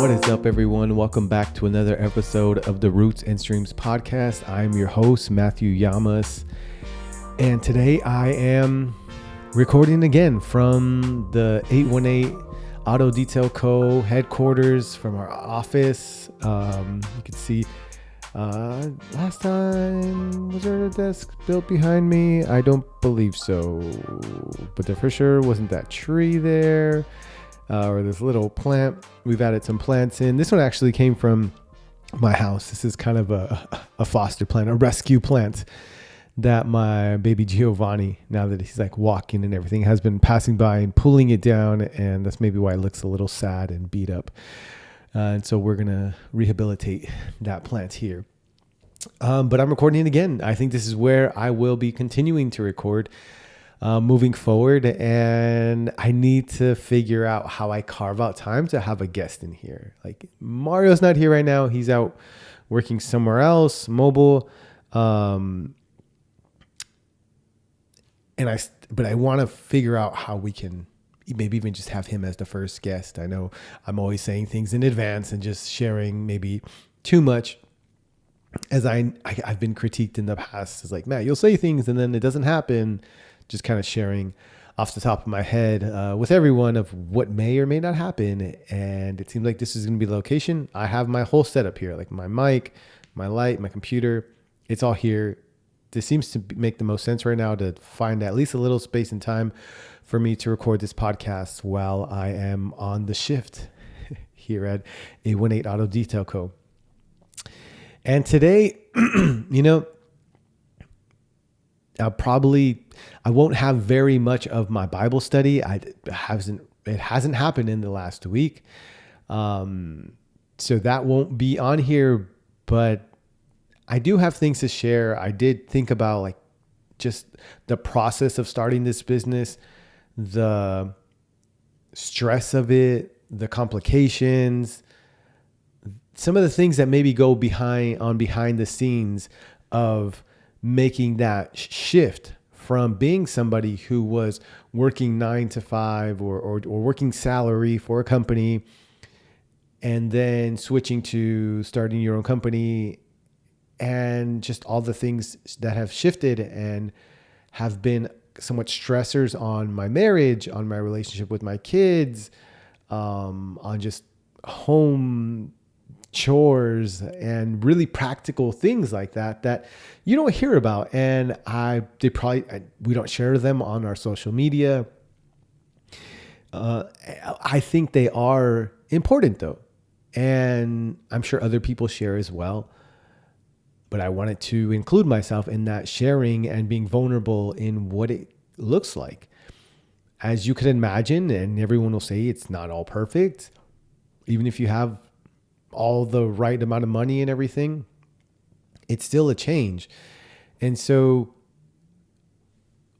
What is up, everyone? Welcome back to another episode of the Roots and Streams podcast. I'm your host, Matthew Yamas, and today I am recording again from the 818 Auto Detail Co. headquarters from our office. You can see last time, was there a desk built behind me? I don't believe so, but there for sure wasn't that tree there. Or this little plant. We've added some plants in. This one actually came from my house. This is kind of a foster plant, a rescue plant that my baby Giovanni, now that he's like walking and everything, has been passing by and pulling it down. And that's maybe why it looks a little sad and beat up. And so we're going to rehabilitate that plant here. But I'm recording it again. I think this is where I will be continuing to record moving forward, and I need to figure out how I carve out time to have a guest in here. Like, Mario's not here right now. He's out working somewhere else, mobile. But I want to figure out how we can maybe even just have him as the first guest. I know I'm always saying things in advance and just sharing maybe too much, as I've been critiqued in the past. It's like, Matt, you'll say things and then it doesn't happen. Just kind of sharing off the top of my head with everyone of what may or may not happen. And it seems like this is going to be the location. I have my whole setup here, like my mic, my light, my computer. It's all here. This seems to make the most sense right now to find at least a little space and time for me to record this podcast while I am on the shift here at 818 Auto Detail Co. And today, I won't have very much of my Bible study. It hasn't happened in the last week. So that won't be on here, but I do have things to share. I did think about like just the process of starting this business, the stress of it, the complications, some of the things that maybe go behind the scenes of making that shift from being somebody who was working 9 to 5 or working salary for a company and then switching to starting your own company, and just all the things that have shifted and have been somewhat stressors on my marriage, on my relationship with my kids, on just home chores and really practical things like that you don't hear about. And we don't share them on our social media. I think they are important though. And I'm sure other people share as well. But I wanted to include myself in that sharing and being vulnerable in what it looks like. As you can imagine, and everyone will say it's not all perfect. Even if you have all the right amount of money and everything, it's still a change. And so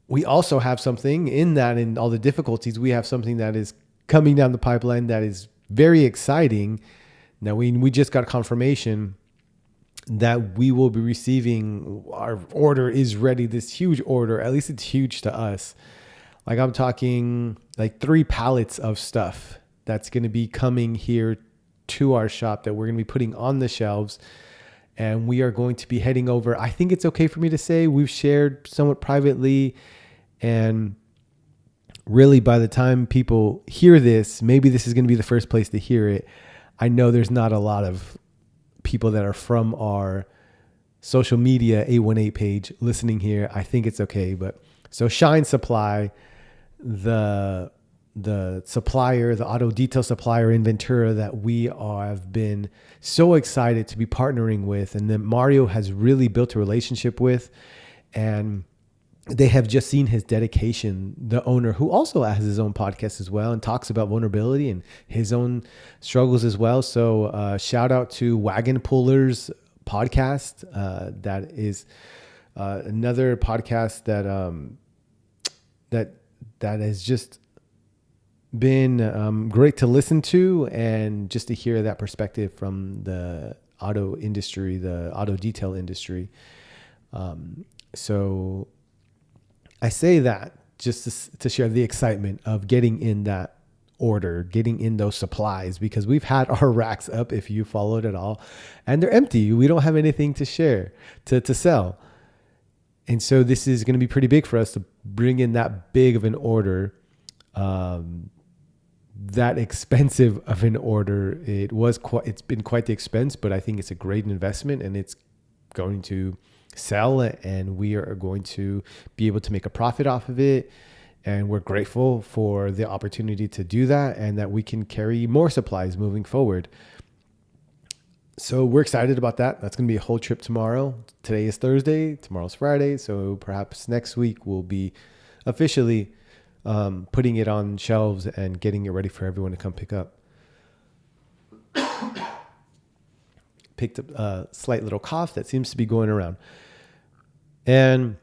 we also have something in that, in all the difficulties, we have something that is coming down the pipeline that is very exciting. Now we just got confirmation that we will be receiving, our order is ready, this huge order, at least it's huge to us. Like, I'm talking like 3 pallets of stuff that's going to be coming here to our shop that we're going to be putting on the shelves, and we are going to be heading over. I think it's okay for me to say we've shared somewhat privately, and really by the time people hear this, maybe this is going to be the first place to hear it. I know there's not a lot of people that are from our social media 818 page listening here. I think it's okay. But so Shine Supply, the supplier, the auto detail supplier in Ventura that we have been so excited to be partnering with, and that Mario has really built a relationship with, and they have just seen his dedication, the owner, who also has his own podcast as well and talks about vulnerability and his own struggles as well. So shout out to Wagon Pullers podcast. That is another podcast that has just been great to listen to, and just to hear that perspective from the auto industry, the auto detail industry. So I say that just to share the excitement of getting in that order, getting in those supplies, because we've had our racks up, if you followed at all, and they're empty. We don't have anything to share, to sell. And so this is going to be pretty big for us to bring in that big of an order, that expensive of an order. It's been quite the expense, but I think it's a great investment, and it's going to sell, and we are going to be able to make a profit off of it. And we're grateful for the opportunity to do that, and that we can carry more supplies moving forward. So we're excited about that. That's going to be a whole trip tomorrow. Today is Thursday, tomorrow's Friday. So perhaps next week we'll be officially putting it on shelves and getting it ready for everyone to come pick up. Picked up a slight little cough that seems to be going around. And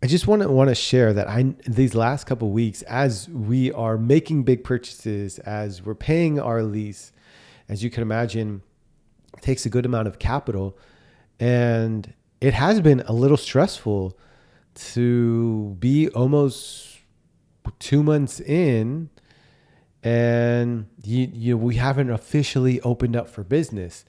I just want to share that these last couple of weeks, as we are making big purchases, as we're paying our lease, as you can imagine, it takes a good amount of capital, and it has been a little stressful to be almost 2 months in, and we haven't officially opened up for business,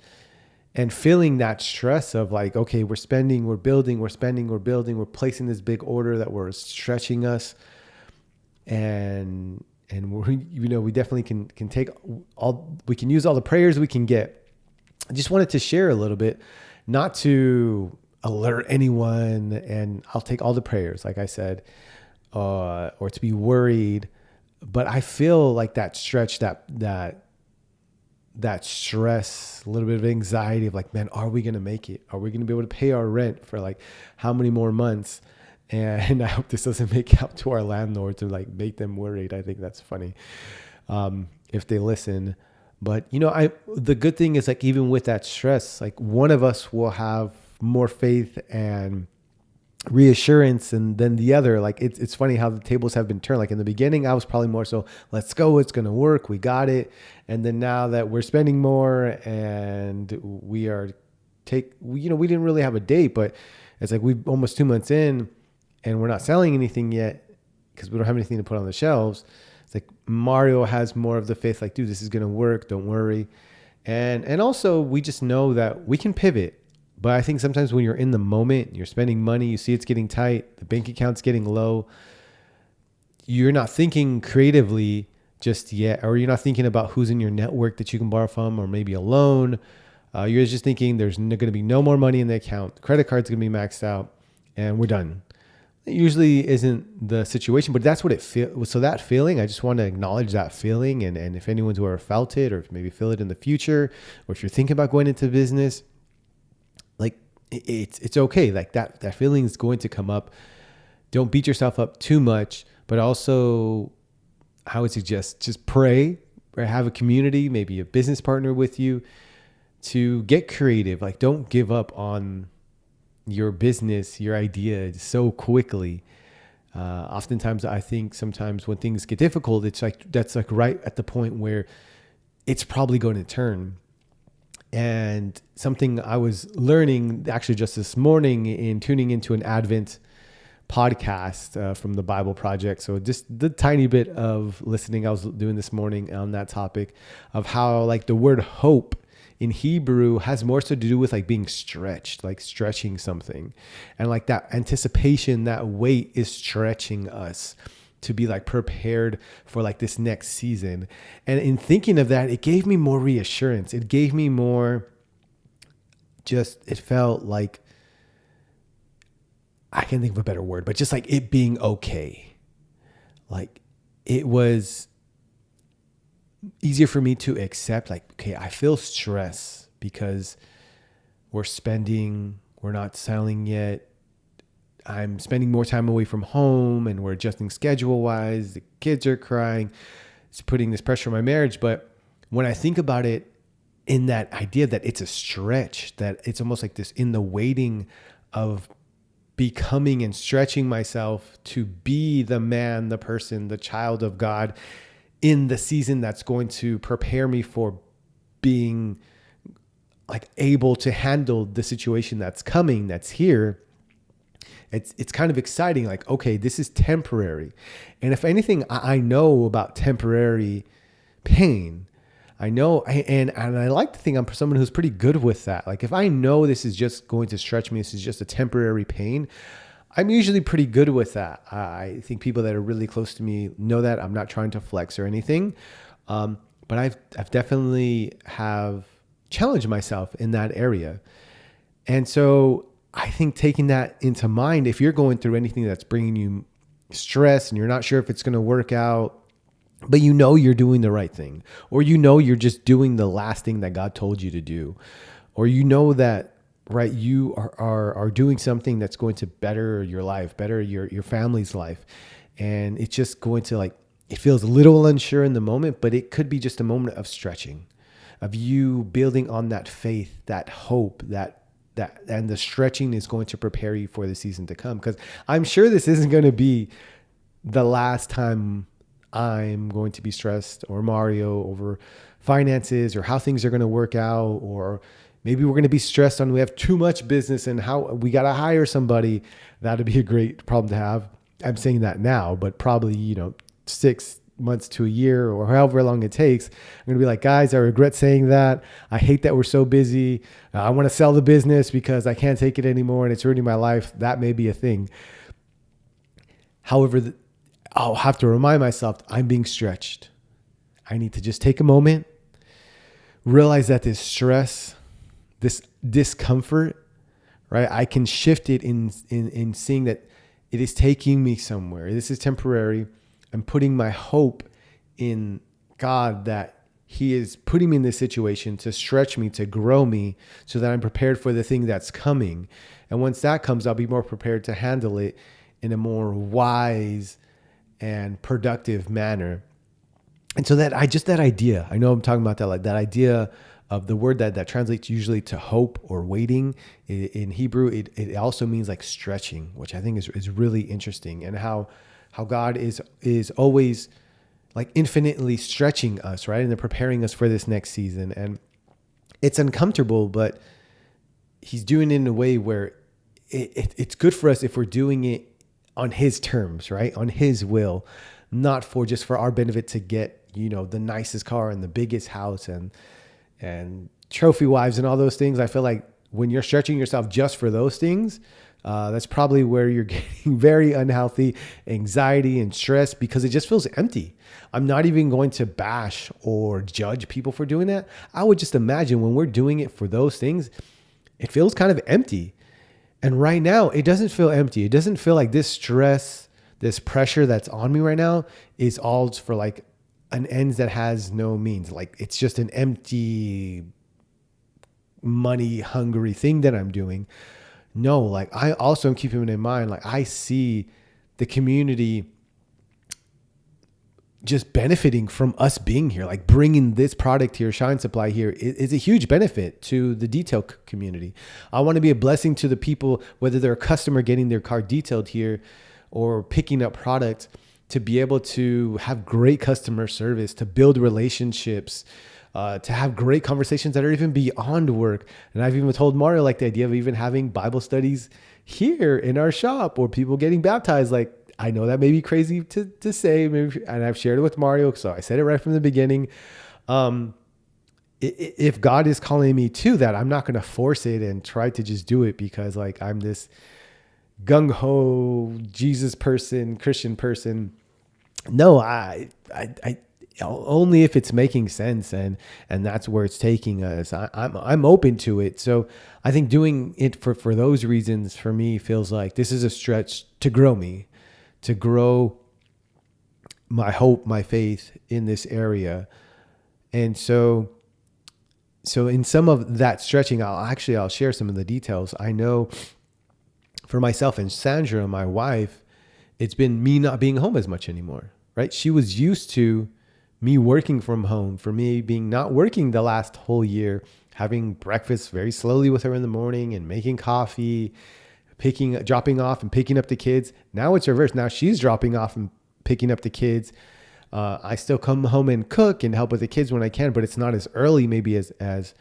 and feeling that stress of like, okay, we're spending, we're building, we're spending, we're building, we're placing this big order that we're stretching us, and we definitely can take we can use all the prayers we can get. I just wanted to share a little bit, not to alert anyone, and I'll take all the prayers, like I said, or to be worried. But I feel like that stretch, that stress, a little bit of anxiety of like, man, are we going to make it? Are we going to be able to pay our rent for like how many more months? And I hope this doesn't make out to our landlords and like make them worried. I think that's funny if they listen. But, the good thing is like, even with that stress, like one of us will have more faith and reassurance and then the other. Like it's funny how the tables have been turned. Like in the beginning, I was probably more so, let's go, it's going to work, we got it. And then now that we're spending more and we didn't really have a date, but it's like we're almost 2 months in and we're not selling anything yet because we don't have anything to put on the shelves. It's like Mario has more of the faith, like, dude, this is going to work, don't worry. And also we just know that we can pivot. But I think sometimes when you're in the moment, you're spending money, you see it's getting tight, the bank account's getting low, you're not thinking creatively just yet, or you're not thinking about who's in your network that you can borrow from, or maybe a loan. You're just thinking there's going to be no more money in the account, the credit card's going to be maxed out, and we're done. It usually isn't the situation, but that's what it feels. So that feeling, I just want to acknowledge that feeling. And if anyone's ever felt it, or maybe feel it in the future, or if you're thinking about going into business, like it's okay. Like that feeling is going to come up. Don't beat yourself up too much, but also I would suggest just pray, or have a community, maybe a business partner with you to get creative. Like don't give up on your business, your idea so quickly. Oftentimes I think sometimes when things get difficult, it's like, that's like right at the point where it's probably going to turn. And something I was learning actually just this morning in tuning into an Advent podcast from the Bible Project. So just the tiny bit of listening I was doing this morning on that topic of how like the word hope in Hebrew has more so to do with like being stretched, like stretching something. And like that anticipation, that weight is stretching us to be like prepared for like this next season. And in thinking of that, it gave me more reassurance. It gave me more, it felt like, I can't think of a better word, but just like it being okay. Like it was easier for me to accept, like, okay, I feel stress because we're not selling yet. I'm spending more time away from home and we're adjusting schedule wise. The kids are crying. It's putting this pressure on my marriage. But when I think about it in that idea that it's a stretch, that it's almost like this in the waiting of becoming and stretching myself to be the man, the person, the child of God in the season that's going to prepare me for being like able to handle the situation that's coming, that's here. It's kind of exciting. Like, okay, this is temporary. And if anything, I know about temporary pain. I know, and I like to think I'm someone who's pretty good with that. Like if I know this is just going to stretch me, this is just a temporary pain, I'm usually pretty good with that. I think people that are really close to me know that. I'm not trying to flex or anything, but I've definitely have challenged myself in that area, and so I think taking that into mind, if you're going through anything that's bringing you stress and you're not sure if it's going to work out, but you know you're doing the right thing, or you know you're just doing the last thing that God told you to do, or you know that right you are doing something that's going to better your life, better your family's life, and it's just going to like, it feels a little unsure in the moment, but it could be just a moment of stretching, of you building on that faith, that hope, that and the stretching is going to prepare you for the season to come. Because I'm sure this isn't going to be the last time I'm going to be stressed, or Mario, over finances or how things are going to work out, or maybe we're going to be stressed on we have too much business and how we got to hire somebody. That'd be a great problem to have. I'm saying that now, but probably, 6 months to a year or however long it takes, I'm going to be like, guys, I regret saying that. I hate that we're so busy. I want to sell the business because I can't take it anymore and it's ruining my life. That may be a thing. However, I'll have to remind myself I'm being stretched. I need to just take a moment, realize that this stress, this discomfort, right? I can shift it in seeing that it is taking me somewhere. This is temporary. I'm putting my hope in God that He is putting me in this situation to stretch me, to grow me, so that I'm prepared for the thing that's coming. And once that comes, I'll be more prepared to handle it in a more wise and productive manner. And so that idea, I know I'm talking about that, like that idea of the word that translates usually to hope or waiting in Hebrew, it also means like stretching, which I think is really interesting, and how God is always like infinitely stretching us, right? And they're preparing us for this next season. And it's uncomfortable, but He's doing it in a way where it's good for us if we're doing it on His terms, right? On His will, not for just for our benefit to get, the nicest car and the biggest house and trophy wives and all those things. I feel like when you're stretching yourself just for those things, that's probably where you're getting very unhealthy anxiety and stress, because it just feels empty. I'm not even going to bash or judge people for doing that. I would just imagine when we're doing it for those things, it feels kind of empty. And right now, it doesn't feel empty. It doesn't feel like this stress, this pressure that's on me right now is all for like an ends that has no means. Like it's just an empty, money hungry thing that I'm doing. No, like I also am keeping it in mind. Like I see the community just benefiting from us being here, like bringing this product here, Shine Supply here is a huge benefit to the detail community. I want to be a blessing to the people, whether they're a customer getting their car detailed here or picking up products, to be able to have great customer service, to build relationships, to have great conversations that are even beyond work. And I've even told Mario like the idea of even having Bible studies here in our shop, or people getting baptized. Like, I know that may be crazy to say, maybe, and I've shared it with Mario, so I said it right from the beginning. If God is calling me to that, I'm not going to force it and try to just do it because like I'm this gung-ho Jesus person, Christian person. No, I only if it's making sense and that's where it's taking us. I'm open to it. So I think doing it for those reasons for me feels like this is a stretch to grow me, to grow my hope, my faith in this area. And so in some of that stretching, I'll share some of the details. I know for myself and Sandra, my wife, it's been me not being home as much anymore, right? She was used to me working from home, for me being not working the last whole year, having breakfast very slowly with her in the morning and making coffee, dropping off and picking up the kids. Now it's reversed. Now she's dropping off and picking up the kids. I still come home and cook and help with the kids when I can, but it's not as early maybe as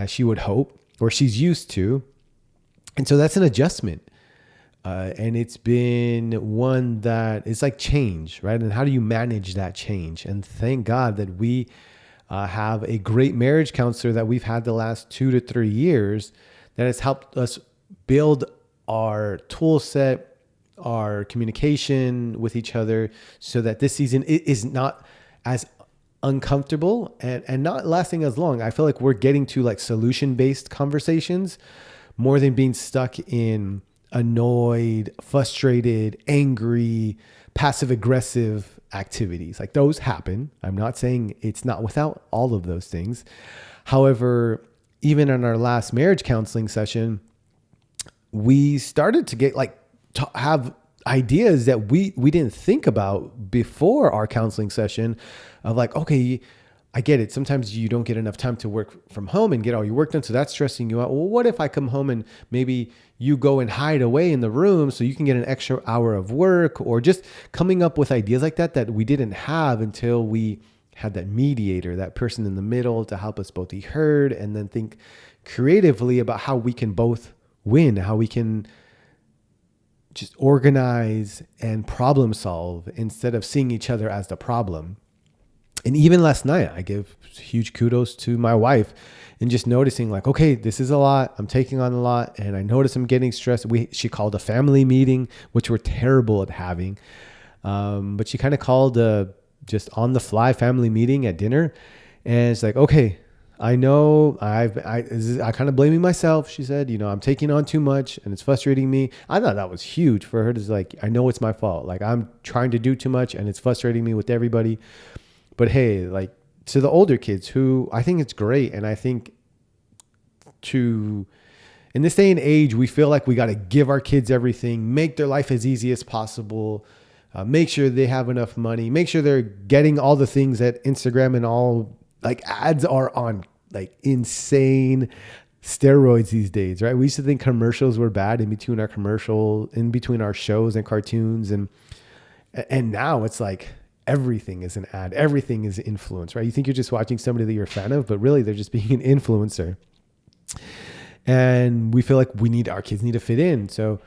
she would hope or she's used to. And so that's an adjustment. And it's been one that is like change, right? And how do you manage that change? And thank God that we have a great marriage counselor that we've had the last 2 to 3 years that has helped us build our tool set, our communication with each other, so that this season is not as uncomfortable and not lasting as long. I feel like we're getting to like solution-based conversations more than being stuck in annoyed, frustrated, angry, passive aggressive activities. Like those happen. I'm not saying it's not without all of those things. However, even in our last marriage counseling session, we started to get like to have ideas that we didn't think about before our counseling session of like, okay, I get it. Sometimes you don't get enough time to work from home and get all your work done. So that's stressing you out. Well, what if I come home and maybe you go and hide away in the room so you can get an extra hour of work, or just coming up with ideas like that we didn't have until we had that mediator, that person in the middle to help us both be heard and then think creatively about how we can both win, how we can just organize and problem solve instead of seeing each other as the problem. And even last night, I give huge kudos to my wife and just noticing like, okay, this is a lot. I'm taking on a lot. And I notice I'm getting stressed. She called a family meeting, which we're terrible at having. But she kind of called a just on the fly family meeting at dinner. And it's like, okay, I know I kind of blaming myself. She said, I'm taking on too much and it's frustrating me. I thought that was huge for her to like, I know it's my fault. Like I'm trying to do too much and it's frustrating me with everybody. But hey, like to the older kids who I think it's great. And I think in this day and age, we feel like we got to give our kids everything, make their life as easy as possible, make sure they have enough money, make sure they're getting all the things that Instagram and all like ads are on like insane steroids these days, right? We used to think commercials were bad in between our shows and cartoons. And now it's like, everything is an ad. Everything is influence, right? You think you're just watching somebody that you're a fan of, but really they're just being an influencer. And we feel like our kids need to fit in. So,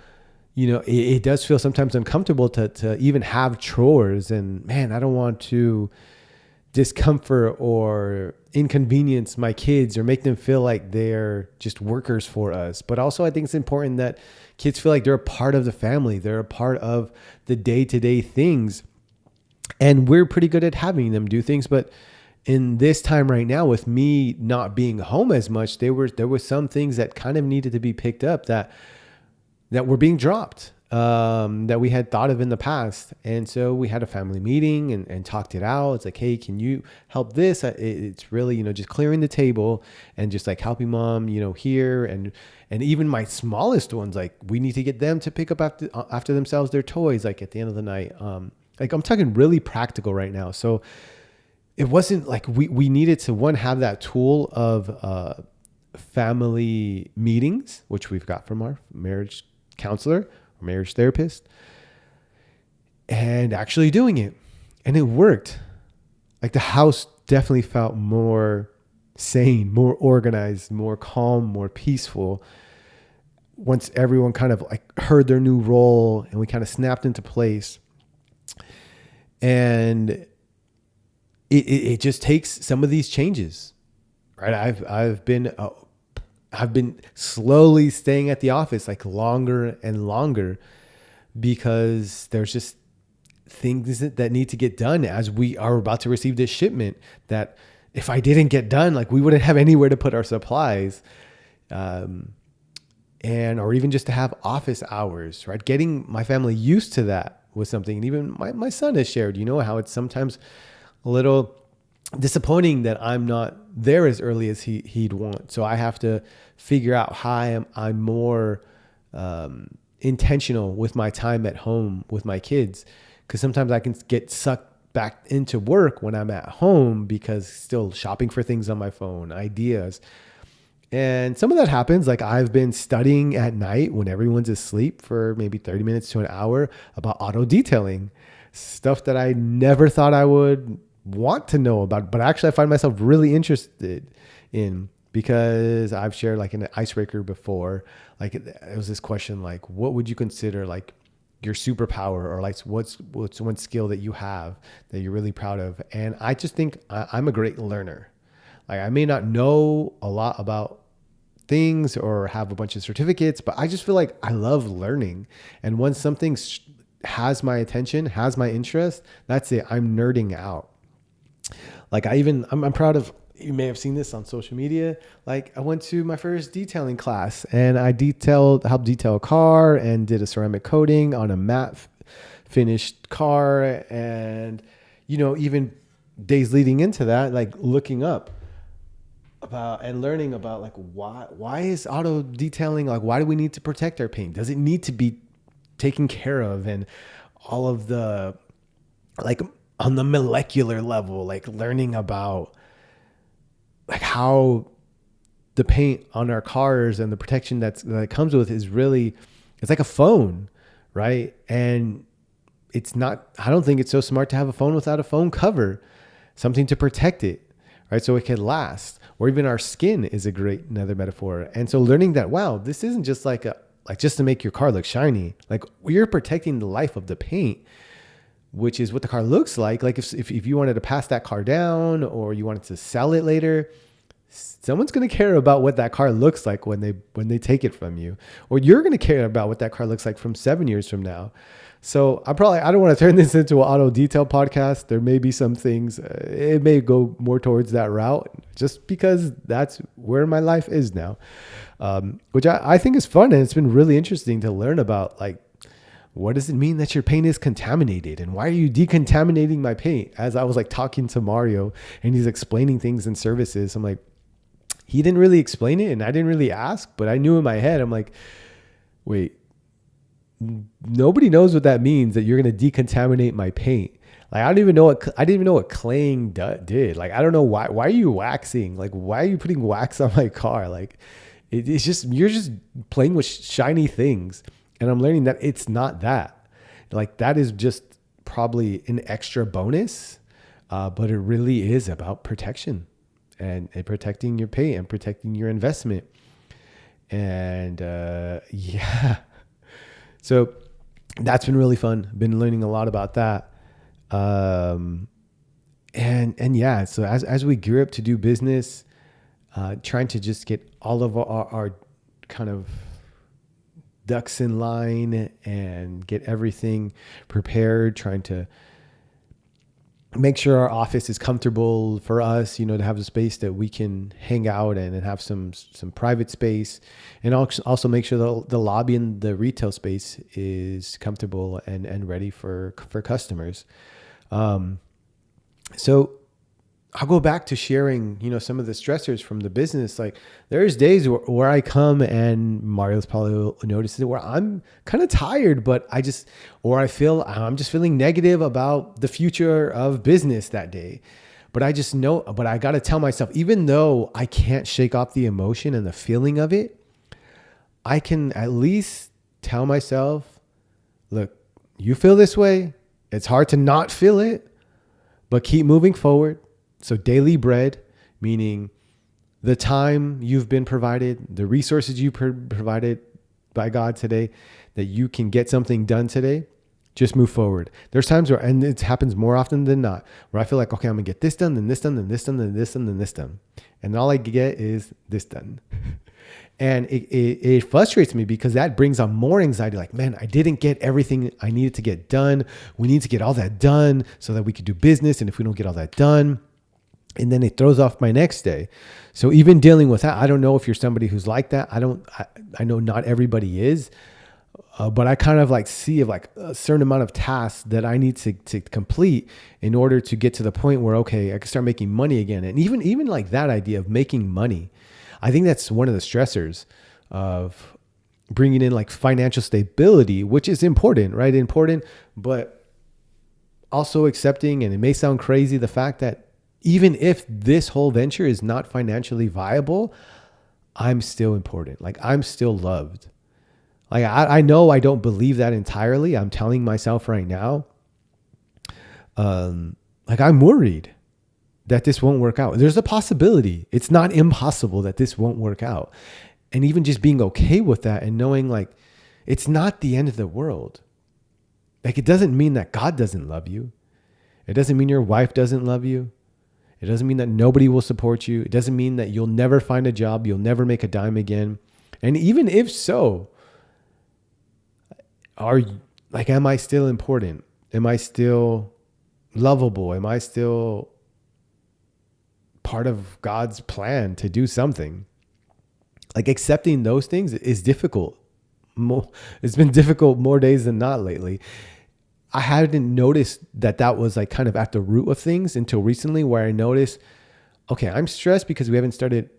it does feel sometimes uncomfortable to even have chores. And man, I don't want to discomfort or inconvenience my kids or make them feel like they're just workers for us. But also I think it's important that kids feel like they're a part of the family. They're a part of the day-to-day things. And we're pretty good at having them do things. But in this time right now, with me not being home as much, there were some things that kind of needed to be picked up that were being dropped, that we had thought of in the past. And so we had a family meeting and talked it out. It's like, hey, can you help this? It's really, just clearing the table and just like helping mom, here. And even my smallest ones, like we need to get them to pick up after themselves, their toys, like at the end of the night. Like I'm talking really practical right now. So it wasn't like we needed to have that tool of family meetings, which we've got from our marriage counselor or marriage therapist, and actually doing it. And it worked. Like the house definitely felt more sane, more organized, more calm, more peaceful once everyone kind of like heard their new role and we kind of snapped into place. And it just takes some of these changes, right? I've been slowly staying at the office like longer and longer because there's just things that need to get done as we are about to receive this shipment that if I didn't get done, like we wouldn't have anywhere to put our supplies. Or even just to have office hours, right? Getting my family used to that was something. And even my son has shared, how it's sometimes a little disappointing that I'm not there as early as he'd want. So I have to figure out how I'm more intentional with my time at home with my kids. Because sometimes I can get sucked back into work when I'm at home because still shopping for things on my phone, ideas. And some of that happens. Like I've been studying at night when everyone's asleep for maybe 30 minutes to an hour about auto detailing, stuff that I never thought I would want to know about, but actually I find myself really interested in. because I've shared like in an icebreaker before, like it was this question, like, what would you consider like your superpower, or like what's one skill that you have that you're really proud of? And I just think I'm a great learner. Like I may not know a lot about things or have a bunch of certificates, but I just feel like I love learning. And once something has my attention, has my interest, that's it. I'm nerding out. Like I'm proud of, you may have seen this on social media. Like I went to my first detailing class and I helped detail a car and did a ceramic coating on a matte finished car. And, even days leading into that, like looking up about and learning about like why is auto detailing, like why do we need to protect our paint? Does it need to be taken care of? And all of the, like on the molecular level, like learning about like how the paint on our cars and the protection that it comes with is really, it's like a phone, right? And it's not, I don't think it's so smart to have a phone without a phone cover, something to protect it, right? So it can last. Or even our skin is another metaphor. And so learning that, wow, this isn't just like just to make your car look shiny. Like you're protecting the life of the paint, which is what the car looks like. Like if you wanted to pass that car down or you wanted to sell it later, someone's going to care about what that car looks like when they take it from you, or you're going to care about what that car looks like from 7 years from now. So I don't want to turn this into an auto detail podcast. There may be some things, it may go more towards that route just because that's where my life is now. Which I think is fun. And it's been really interesting to learn about, like, what does it mean that your paint is contaminated? And why are you decontaminating my paint? As I was like talking to Mario and he's explaining things and services, I'm like, he didn't really explain it and I didn't really ask, but I knew in my head, I'm like, wait, nobody knows what that means, that you're going to decontaminate my paint. Like, I didn't even know what claying did. Like, I don't know why are you waxing? Like, why are you putting wax on my car? Like, it's just, you're just playing with shiny things. And I'm learning that it's not that. Like, that is just probably an extra bonus, but it really is about protection and protecting your paint and protecting your investment. And yeah, so that's been really fun. Been learning a lot about that. And yeah, so as we gear up to do business, trying to just get all of our kind of ducks in line and get everything prepared, trying to make sure our office is comfortable for us, to have a space that we can hang out in and have some private space, and also make sure the lobby and the retail space is comfortable and ready for customers. So I'll go back to sharing, some of the stressors from the business. Like there's days where I come, and Mario's probably noticed it, where I'm kind of tired, but I'm just feeling negative about the future of business that day. But I just know, but I got to tell myself, even though I can't shake off the emotion and the feeling of it, I can at least tell myself, look, you feel this way. It's hard to not feel it, but keep moving forward. So daily bread, meaning the time you've been provided, the resources you provided by God today, that you can get something done today, just move forward. There's times where, and it happens more often than not, where I feel like, okay, I'm gonna get this done, then this done, then this done, then this done, then this done. And all I get is this done. And it frustrates me because that brings on more anxiety. Like, man, I didn't get everything I needed to get done. We need to get all that done so that we could do business. And if we don't get all that done, and then it throws off my next day. So even dealing with that, I don't know if you're somebody who's like that. I know not everybody is, but I kind of like see like a certain amount of tasks that I need to complete in order to get to the point where, okay, I can start making money again. And even like that idea of making money, I think that's one of the stressors of bringing in like financial stability, which is important, right? Important, but also accepting, and it may sound crazy, the fact that even if this whole venture is not financially viable, I'm still important. Like I'm still loved. Like I know I don't believe that entirely. I'm telling myself right now, like I'm worried that this won't work out. There's a possibility. It's not impossible that this won't work out. And even just being okay with that and knowing like, it's not the end of the world. Like, it doesn't mean that God doesn't love you. It doesn't mean your wife doesn't love you. It doesn't mean that nobody will support you. It doesn't mean that you'll never find a job. You'll never make a dime again. And even if so, am I still important? Am I still lovable? Am I still part of God's plan to do something? Like, accepting those things is difficult. It's been difficult more days than not lately. I hadn't noticed that was like kind of at the root of things until recently, where I noticed, okay, I'm stressed because we haven't started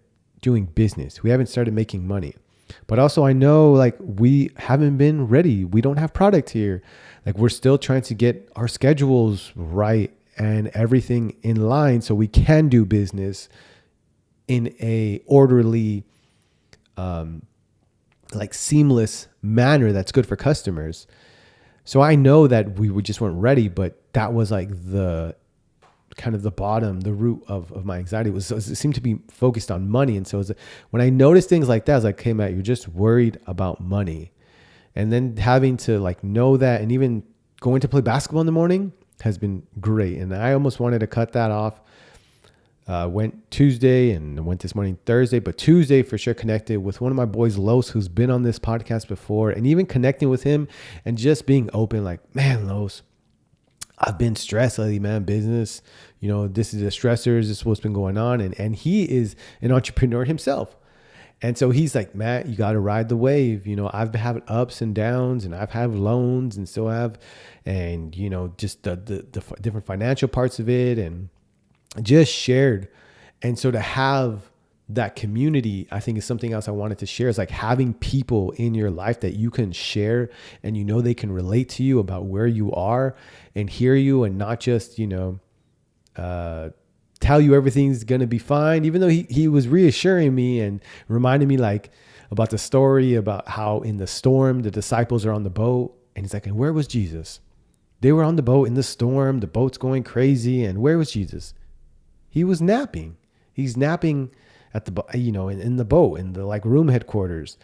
doing business. We haven't started making money. But also I know like we haven't been ready. We don't have product here. Like, we're still trying to get our schedules right and everything in line so we can do business in a orderly, like seamless manner that's good for customers. So I know that we just weren't ready, but that was like the kind of the bottom, the root of my anxiety it seemed to be focused on money. And so when I noticed things like that, I was like, hey, Matt, you're just worried about money. And then having to like know that, and even going to play basketball in the morning has been great. And I almost wanted to cut that off. Went Tuesday and went this morning Thursday, but Tuesday for sure connected with one of my boys, Los, who's been on this podcast before, and even connecting with him and just being open, like, man, Los, I've been stressed lately, man. Business, this is the stressors. This is what's been going on. And he is an entrepreneur himself. And so he's like, Matt, you got to ride the wave. I've had ups and downs, and I've had loans and still have, and, just the different financial parts of it, and just shared. And so to have that community, I think, is something else I wanted to share, is like having people in your life that you can share and they can relate to you about where you are and hear you, and not just, tell you everything's going to be fine, even though he was reassuring me and reminding me like about the story about how in the storm, the disciples are on the boat, and he's like, and where was Jesus? They were on the boat in the storm, the boat's going crazy. And where was Jesus? He was napping. He's napping at the, in the boat, in the like room headquarters.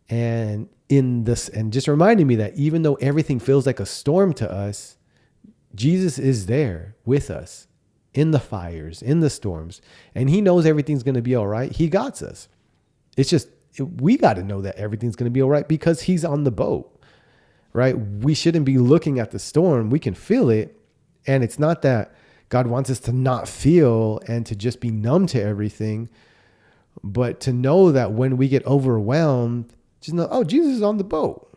And and just reminding me that even though everything feels like a storm to us, Jesus is there with us in the fires, in the storms, and he knows everything's going to be all right. He got us. It's just, we got to know that everything's going to be all right because he's on the boat, right? We shouldn't be looking at the storm. We can feel it. And it's not that God wants us to not feel and to just be numb to everything, but to know that when we get overwhelmed, just know, oh, Jesus is on the boat.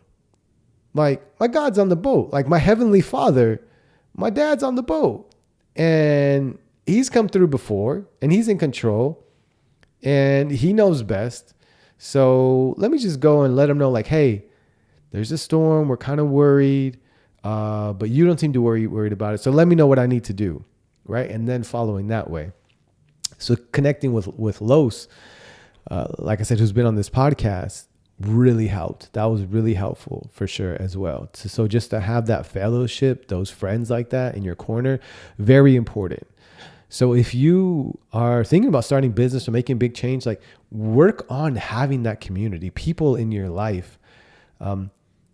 Like, my God's on the boat. Like, my heavenly Father, my dad's on the boat, and he's come through before, and he's in control, and he knows best. So let me just go and let him know, like, hey, there's a storm. We're kind of worried, but you don't seem to worried about it. So let me know what I need to do. Right. And then following that way. So connecting with Los, like I said, who's been on this podcast, really helped. That was really helpful for sure as well. So just to have that fellowship, those friends like that in your corner, very important. So if you are thinking about starting business or making big change, like, work on having that community, people in your life,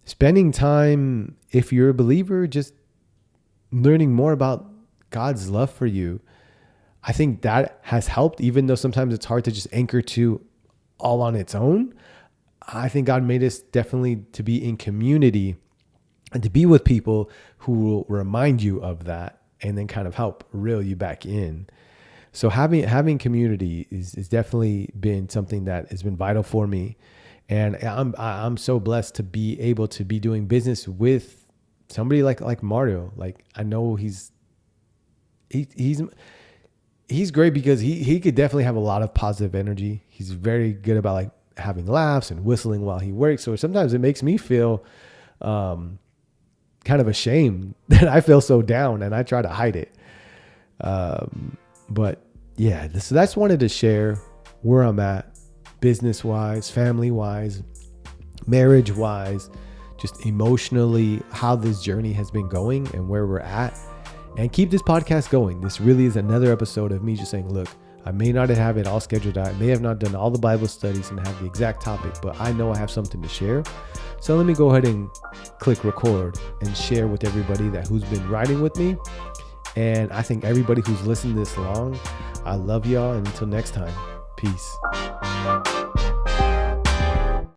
spending time, if you're a believer, just learning more about God's love for you. I think that has helped, even though sometimes it's hard to just anchor to all on its own. I think God made us definitely to be in community and to be with people who will remind you of that and then kind of help reel you back in. So having community is definitely been something that has been vital for me. And I'm so blessed to be able to be doing business with somebody like Mario. Like, I know he's great because he could definitely have a lot of positive energy. He's very good about like having laughs and whistling while he works. So sometimes it makes me feel kind of ashamed that I feel so down, and I try to hide it. But yeah, so that's wanted to share where I'm at, business wise, family wise, marriage wise, just emotionally, how this journey has been going and where we're at. and keep this podcast going. This really is another episode of me just saying, look, I may not have it all scheduled out. I may have not done all the Bible studies and have the exact topic, but I know I have something to share. So let me go ahead and click record and share with everybody who's been riding with me. And I think everybody who's listened this long, I love y'all. And until next time, peace.